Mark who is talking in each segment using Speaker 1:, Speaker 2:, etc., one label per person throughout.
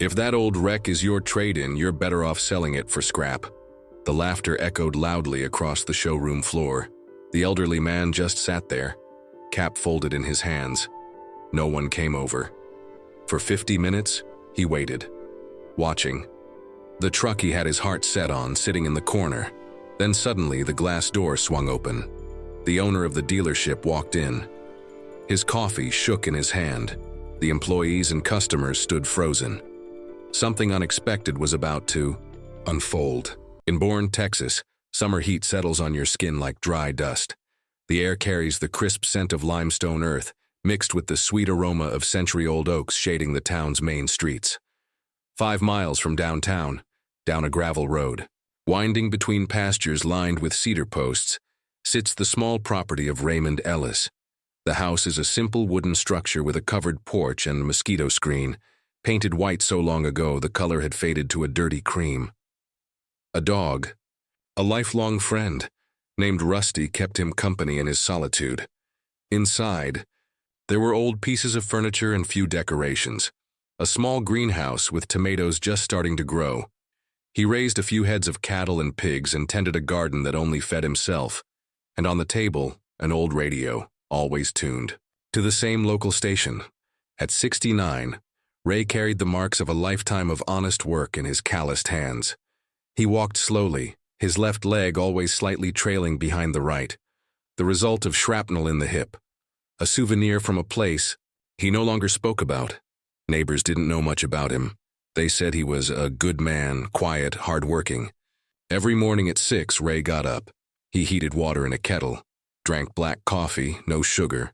Speaker 1: If that old wreck is your trade-in, you're better off selling it for scrap. The laughter echoed loudly across the showroom floor. The elderly man just sat there, cap folded in his hands. No one came over. For 50 minutes, he waited, watching. The truck he had his heart set on sitting in the corner. Then suddenly the glass door swung open. The owner of the dealership walked in. His coffee shook in his hand. The employees and customers stood frozen. Something unexpected was about to unfold. In Bourne, Texas, summer heat settles on your skin like dry dust. The air carries the crisp scent of limestone earth, mixed with the sweet aroma of century-old oaks shading the town's main streets. 5 miles from downtown, down a gravel road, winding between pastures lined with cedar posts, sits the small property of Raymond Ellis. The house is a simple wooden structure with a covered porch and mosquito screen, painted white so long ago the color had faded to a dirty cream. A dog, a lifelong friend, named Rusty, kept him company in his solitude. Inside, there were old pieces of furniture and few decorations. A small greenhouse with tomatoes just starting to grow. He raised a few heads of cattle and pigs and tended a garden that only fed himself. And on the table, an old radio, always tuned to the same local station. At 69, Ray carried the marks of a lifetime of honest work in his calloused hands. He walked slowly, his left leg always slightly trailing behind the right, the result of shrapnel in the hip, a souvenir from a place he no longer spoke about. Neighbors didn't know much about him. They said he was a good man, quiet, hard-working. Every morning at 6, Ray got up. He heated water in a kettle, drank black coffee, no sugar,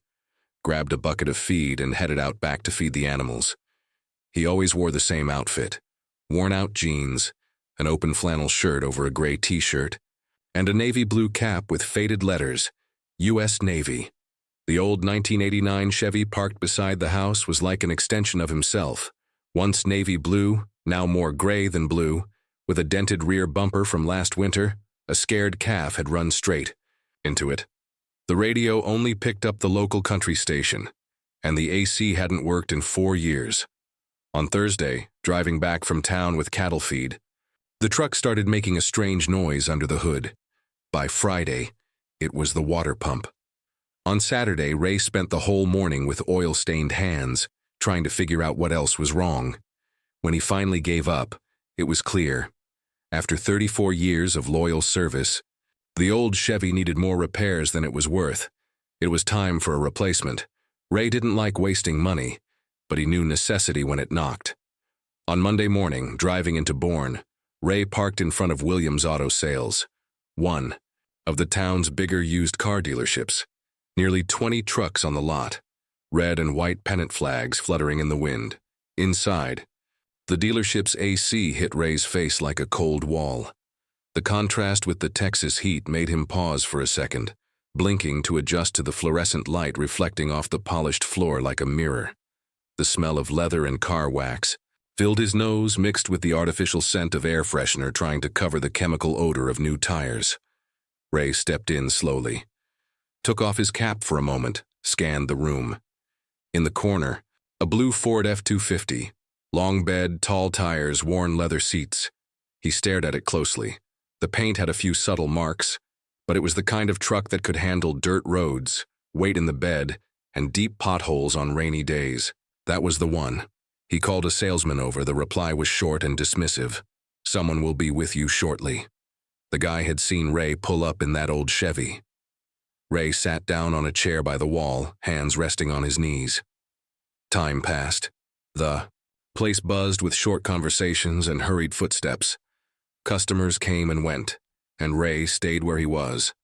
Speaker 1: grabbed a bucket of feed and headed out back to feed the animals. He always wore the same outfit, worn-out jeans, an open flannel shirt over a gray t-shirt, and a navy blue cap with faded letters, U.S. Navy. The old 1989 Chevy parked beside the house was like an extension of himself, once navy blue, now more gray than blue, with a dented rear bumper from last winter. A scared calf had run straight into it. The radio only picked up the local country station, and the AC hadn't worked in 4 years. On Thursday, driving back from town with cattle feed, the truck started making a strange noise under the hood. By Friday, it was the water pump. On Saturday, Ray spent the whole morning with oil-stained hands, trying to figure out what else was wrong. When he finally gave up, it was clear. After 34 years of loyal service, the old Chevy needed more repairs than it was worth. It was time for a replacement. Ray didn't like wasting money, but he knew necessity when it knocked. On Monday morning, driving into Bourne, Ray parked in front of Williams Auto Sales, one of the town's bigger used car dealerships. Nearly 20 trucks on the lot, red and white pennant flags fluttering in the wind. Inside, the dealership's AC hit Ray's face like a cold wall. The contrast with the Texas heat made him pause for a second, blinking to adjust to the fluorescent light reflecting off the polished floor like a mirror. The smell of leather and car wax filled his nose, mixed with the artificial scent of air freshener trying to cover the chemical odor of new tires. Ray stepped in slowly, took off his cap for a moment, scanned the room. In the corner, a blue Ford F-250, long bed, tall tires, worn leather seats. He stared at it closely. The paint had a few subtle marks, but it was the kind of truck that could handle dirt roads, weight in the bed, and deep potholes on rainy days. That was the one. He called a salesman over. The reply was short and dismissive. "Someone will be with you shortly." The guy had seen Ray pull up in that old Chevy. Ray sat down on a chair by the wall, hands resting on his knees. Time passed. The place buzzed with short conversations and hurried footsteps. Customers came and went, and Ray stayed where he was.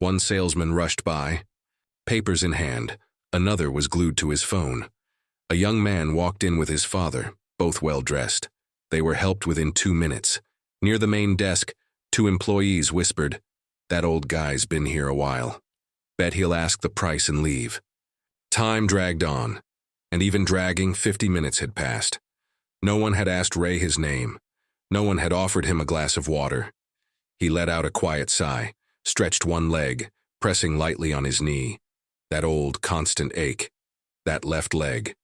Speaker 1: One salesman rushed by, papers in hand. Another was glued to his phone. A young man walked in with his father, both well-dressed. They were helped within 2 minutes. Near the main desk, 2 employees whispered, "That old guy's been here a while. Bet he'll ask the price and leave." Time dragged on, and even dragging, 50 minutes had passed. No one had asked Ray his name. No one had offered him a glass of water. He let out a quiet sigh, stretched one leg, pressing lightly on his knee. That old, constant ache, that left leg,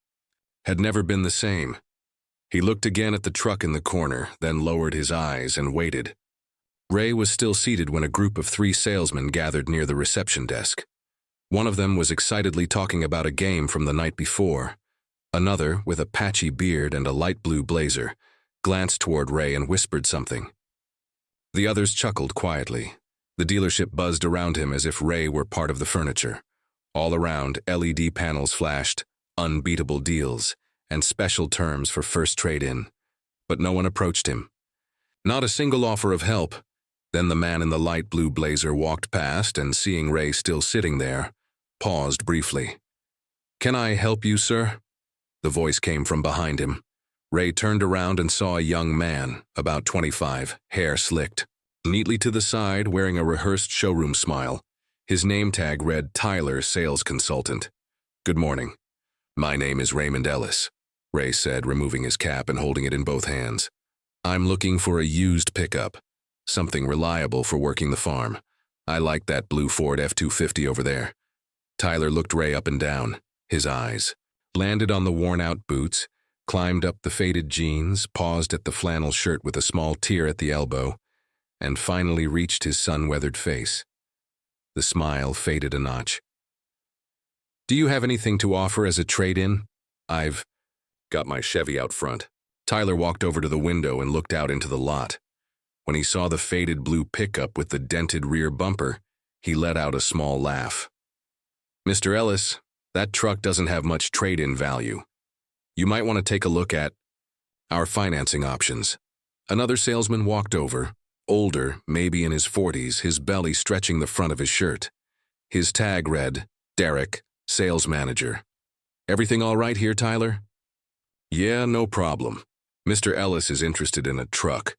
Speaker 1: had never been the same. He looked again at the truck in the corner, then lowered his eyes and waited. Ray was still seated when a group of 3 salesmen gathered near the reception desk. One of them was excitedly talking about a game from the night before. Another, with a patchy beard and a light blue blazer, glanced toward Ray and whispered something. The others chuckled quietly. The dealership buzzed around him as if Ray were part of the furniture. All around, LED panels flashed, unbeatable deals, and special terms for first trade-in. But no one approached him. Not a single offer of help. Then the man in the light blue blazer walked past and, seeing Ray still sitting there, paused briefly. "Can I help you, sir?" The voice came from behind him. Ray turned around and saw a young man, about 25, hair slicked, neatly to the side, wearing a rehearsed showroom smile. His name tag read Tyler, Sales Consultant. "Good morning. My name is Raymond Ellis," Ray said, removing his cap and holding it in both hands. "I'm looking for a used pickup, something reliable for working the farm. I like that blue Ford F-250 over there." Tyler looked Ray up and down. His eyes landed on the worn-out boots, climbed up the faded jeans, paused at the flannel shirt with a small tear at the elbow, and finally reached his sun-weathered face. The smile faded a notch. "Do you have anything to offer as a trade-in?" "I've got my Chevy out front." Tyler walked over to the window and looked out into the lot. When he saw the faded blue pickup with the dented rear bumper, he let out a small laugh. "Mr. Ellis, that truck doesn't have much trade-in value. You might want to take a look at our financing options." Another salesman walked over, older, maybe in his 40s, his belly stretching the front of his shirt. His tag read, Derek, Sales Manager. "Everything all right here, Tyler?" "Yeah, no problem. Mr. Ellis is interested in a truck."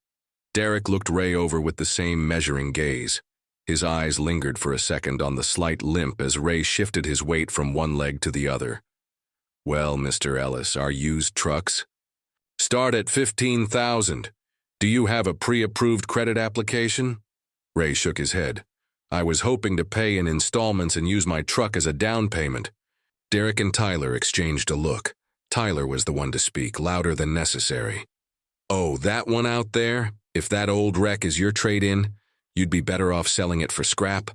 Speaker 1: Derek looked Ray over with the same measuring gaze. His eyes lingered for a second on the slight limp as Ray shifted his weight from one leg to the other. "Well, Mr. Ellis, our used trucks start at $15,000. Do you have a pre-approved credit application?" Ray shook his head. "I was hoping to pay in installments and use my truck as a down payment." Derek and Tyler exchanged a look. Tyler was the one to speak, louder than necessary. "Oh, that one out there? If that old wreck is your trade-in, you'd be better off selling it for scrap."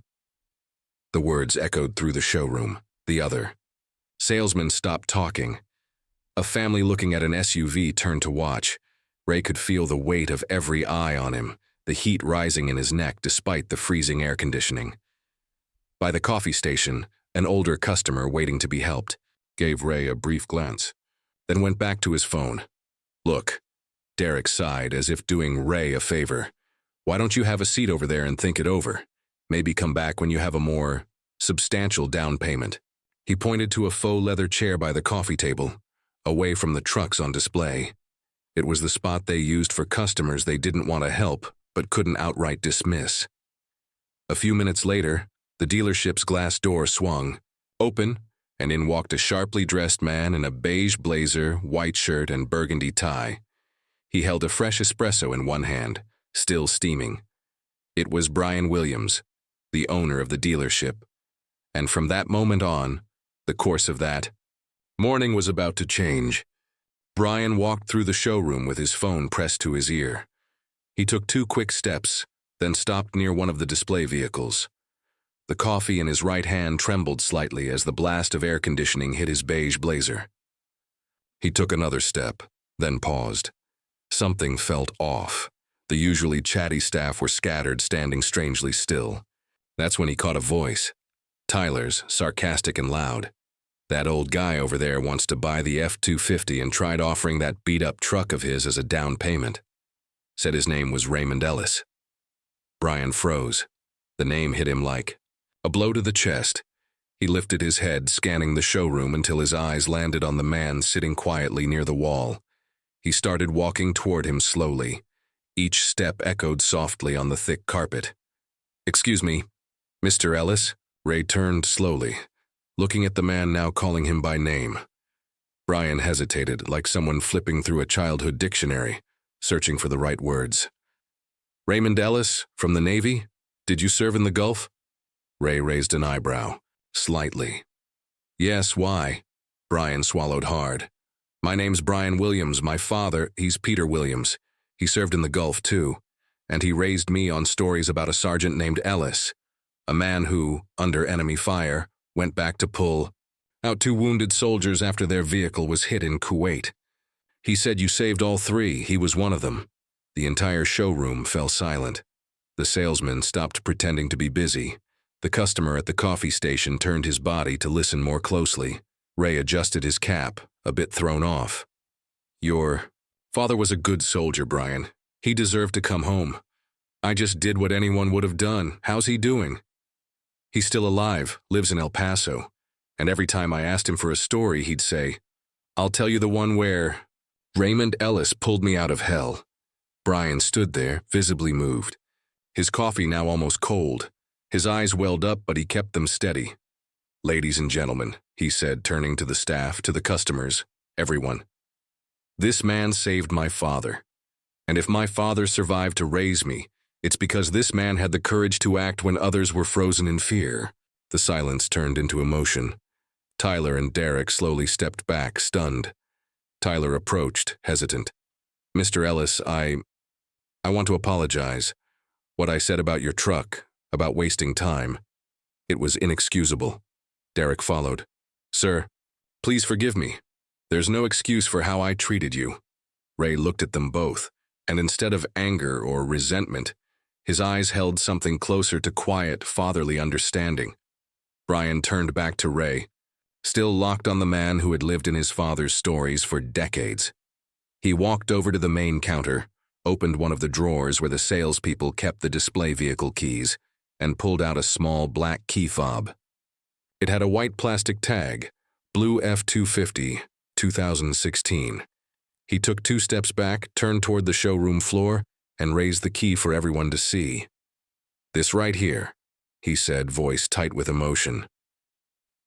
Speaker 1: The words echoed through the showroom. The other salesman stopped talking. A family looking at an SUV turned to watch. Ray could feel the weight of every eye on him, the heat rising in his neck despite the freezing air conditioning. By the coffee station, an older customer waiting to be helped gave Ray a brief glance, then went back to his phone. "Look," Derek sighed as if doing Ray a favor. "Why don't you have a seat over there and think it over? Maybe come back when you have a more substantial down payment." He pointed to a faux leather chair by the coffee table, away from the trucks on display. It was the spot they used for customers they didn't want to help but couldn't outright dismiss. A few minutes later, the dealership's glass door swung open, and in walked a sharply dressed man in a beige blazer, white shirt, and burgundy tie. He held a fresh espresso in one hand, still steaming. It was Brian Williams, the owner of the dealership. And from that moment on, the course of that morning was about to change. Brian walked through the showroom with his phone pressed to his ear. He took 2 quick steps, then stopped near one of the display vehicles. The coffee in his right hand trembled slightly as the blast of air conditioning hit his beige blazer. He took another step, then paused. Something felt off. The usually chatty staff were scattered, standing strangely still. That's when he caught a voice. Tyler's, sarcastic and loud. "That old guy over there wants to buy the F-250 and tried offering that beat-up truck of his as a down payment." Said his name was Raymond Ellis. Brian froze. The name hit him like a blow to the chest. He lifted his head, scanning the showroom until his eyes landed on the man sitting quietly near the wall. He started walking toward him slowly. Each step echoed softly on the thick carpet. "Excuse me, Mr. Ellis?" Ray turned slowly, looking at the man now calling him by name. Brian hesitated, like someone flipping through a childhood dictionary, searching for the right words. "Raymond Ellis, from the Navy? Did you serve in the Gulf?" Ray raised an eyebrow, slightly. "Yes, why?" Brian swallowed hard. My name's Brian Williams. My father, he's Peter Williams. He served in the Gulf, too. And he raised me on stories about a sergeant named Ellis, a man who, under enemy fire, went back to pull out 2 wounded soldiers after their vehicle was hit in Kuwait. He said you saved all 3. He was one of them. The entire showroom fell silent. The salesman stopped pretending to be busy. The customer at the coffee station turned his body to listen more closely. Ray adjusted his cap, a bit thrown off. Your father was a good soldier, Brian. He deserved to come home. I just did what anyone would have done. How's he doing? He's still alive, lives in El Paso. And every time I asked him for a story, he'd say, I'll tell you the one where Raymond Ellis pulled me out of hell. Brian stood there, visibly moved. His coffee now almost cold. His eyes welled up, but he kept them steady. Ladies and gentlemen, he said, turning to the staff, to the customers, everyone. This man saved my father. And if my father survived to raise me, it's because this man had the courage to act when others were frozen in fear. The silence turned into emotion. Tyler and Derek slowly stepped back, stunned. Tyler approached, hesitant. Mr. Ellis, I want to apologize. What I said about your truck, about wasting time, it was inexcusable. Derek followed. Sir, please forgive me. There's no excuse for how I treated you. Ray looked at them both, and instead of anger or resentment, his eyes held something closer to quiet, fatherly understanding. Brian turned back to Ray, still locked on the man who had lived in his father's stories for decades. He walked over to the main counter, opened one of the drawers where the salespeople kept the display vehicle keys, and pulled out a small black key fob. It had a white plastic tag, Blue F-250, 2016. He took 2 steps back, turned toward the showroom floor, and raised the key for everyone to see. This right here, he said, voice tight with emotion,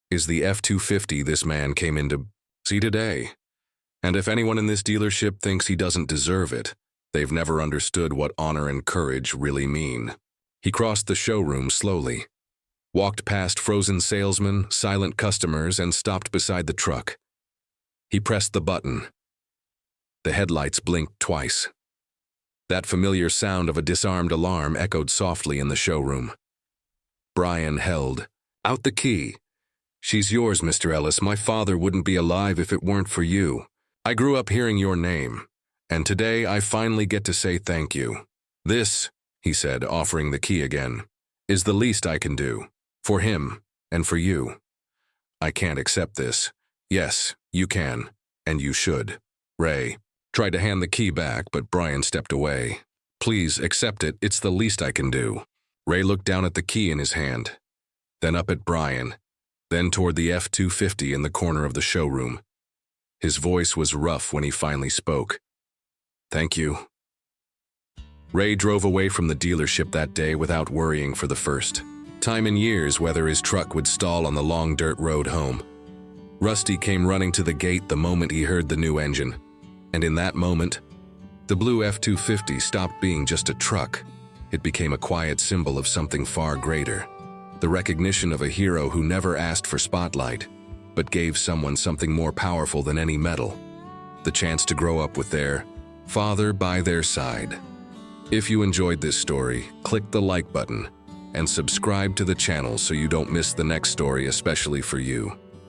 Speaker 1: is the F-250 this man came in to see today. And if anyone in this dealership thinks he doesn't deserve it, they've never understood what honor and courage really mean. He crossed the showroom slowly, walked past frozen salesmen, silent customers, and stopped beside the truck. He pressed the button. The headlights blinked twice. That familiar sound of a disarmed alarm echoed softly in the showroom. Brian held out the key. She's yours, Mr. Ellis. My father wouldn't be alive if it weren't for you. I grew up hearing your name, and today I finally get to say thank you. This, he said, offering the key again, is the least I can do. For him, and for you. I can't accept this. Yes, you can, and you should. Ray tried to hand the key back, but Brian stepped away. Please accept it. It's the least I can do. Ray looked down at the key in his hand, then up at Brian, then toward the F-250 in the corner of the showroom. His voice was rough when he finally spoke. Thank you. Ray drove away from the dealership that day without worrying for the first time in years whether his truck would stall on the long dirt road home. Rusty came running to the gate the moment he heard the new engine, and in that moment, the blue F-250 stopped being just a truck. It became a quiet symbol of something far greater, the recognition of a hero who never asked for spotlight, but gave someone something more powerful than any medal, the chance to grow up with their father by their side. If you enjoyed this story, click the like button and subscribe to the channel so you don't miss the next story, especially for you.